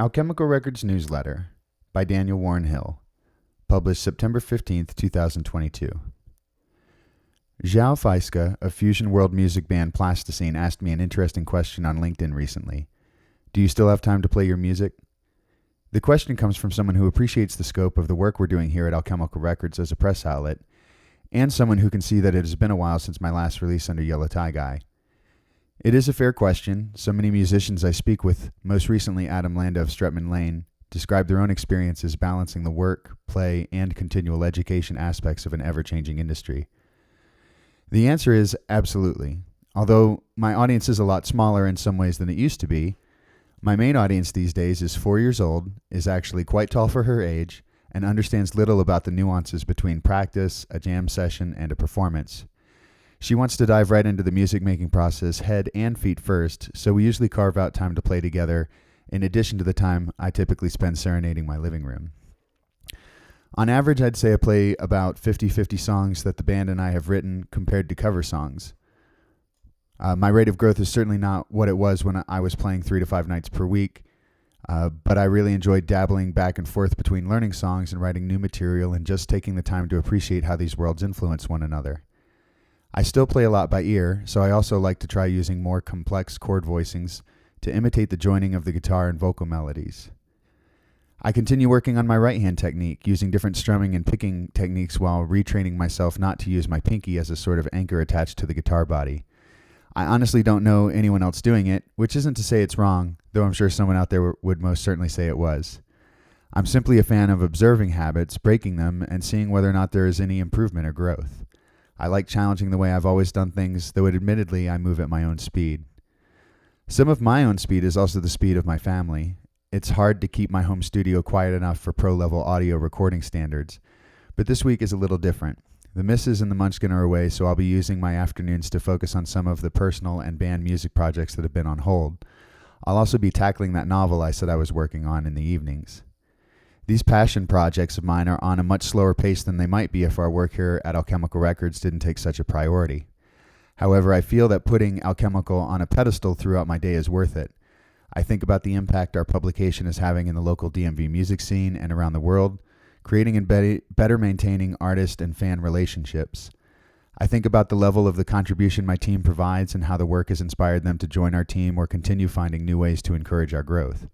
Alchemical Records Newsletter by Daniel Warren Hill, published September 15th, 2022. Zhao Feiska of fusion world music band Plasticine asked me an interesting question on LinkedIn recently. Do you still have time to play your music? The question comes from someone who appreciates the scope of the work we're doing here at Alchemical Records as a press outlet, and someone who can see that it has been a while since my last release under YellowTieGuy. It is a fair question. So many musicians I speak with, most recently Adam Landa of Strutman Lane, describe their own experiences balancing the work, play, and continual education aspects of an ever-changing industry. The answer is absolutely. Although my audience is a lot smaller in some ways than it used to be, my main audience these days is 4 years old, is actually quite tall for her age, and understands little about the nuances between practice, a jam session, and a performance. She wants to dive right into the music-making process head and feet first, so we usually carve out time to play together, in addition to the time I typically spend serenading my living room. On average, I'd say I play about 50-50 songs that the band and I have written compared to cover songs. My rate of growth is certainly not what it was when I was playing 3 to 5 nights per week, but I really enjoyed dabbling back and forth between learning songs and writing new material and just taking the time to appreciate how these worlds influence one another. I still play a lot by ear, so I also like to try using more complex chord voicings to imitate the joining of the guitar and vocal melodies. I continue working on my right-hand technique, using different strumming and picking techniques while retraining myself not to use my pinky as a sort of anchor attached to the guitar body. I honestly don't know anyone else doing it, which isn't to say it's wrong, though I'm sure someone out there would most certainly say it was. I'm simply a fan of observing habits, breaking them, and seeing whether or not there is any improvement or growth. I like challenging the way I've always done things, though admittedly I move at my own speed. Some of my own speed is also the speed of my family. It's hard to keep my home studio quiet enough for pro-level audio recording standards, but this week is a little different. The missus and the munchkin are away, so I'll be using my afternoons to focus on some of the personal and band music projects that have been on hold. I'll also be tackling that novel I said I was working on in the evenings. These passion projects of mine are on a much slower pace than they might be if our work here at Alchemical Records didn't take such a priority. However, I feel that putting Alchemical on a pedestal throughout my day is worth it. I think about the impact our publication is having in the local DMV music scene and around the world, creating and better maintaining artist and fan relationships. I think about the level of the contribution my team provides and how the work has inspired them to join our team or continue finding new ways to encourage our growth.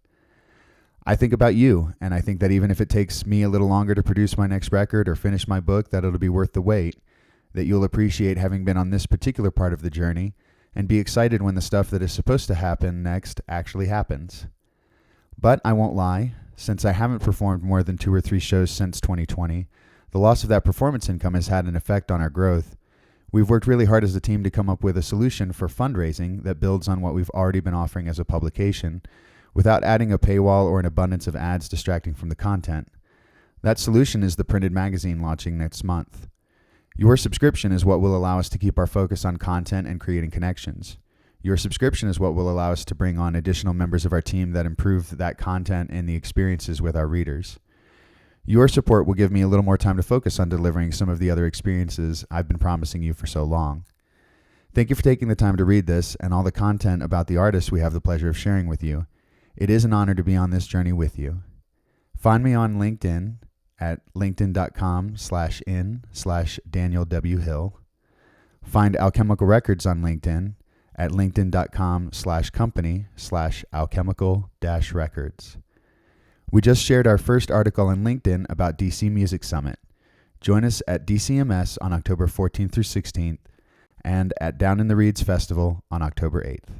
I think about you, and I think that even if it takes me a little longer to produce my next record or finish my book, that it'll be worth the wait, that you'll appreciate having been on this particular part of the journey, and be excited when the stuff that is supposed to happen next actually happens. But I won't lie, since I haven't performed more than 2 or 3 shows since 2020, the loss of that performance income has had an effect on our growth. We've worked really hard as a team to come up with a solution for fundraising that builds on what we've already been offering as a publication, without adding a paywall or an abundance of ads distracting from the content. That solution is the printed magazine launching next month. Your subscription is what will allow us to keep our focus on content and creating connections. Your subscription is what will allow us to bring on additional members of our team that improve that content and the experiences with our readers. Your support will give me a little more time to focus on delivering some of the other experiences I've been promising you for so long. Thank you for taking the time to read this and all the content about the artists we have the pleasure of sharing with you. It is an honor to be on this journey with you. Find me on LinkedIn at linkedin.com/in/Daniel W. Hill. Find Alchemical Records on LinkedIn at linkedin.com/company/alchemical-records. We just shared our first article on LinkedIn about DC Music Summit. Join us at DCMS on October 14th through 16th and at Down in the Reeds Festival on October 8th.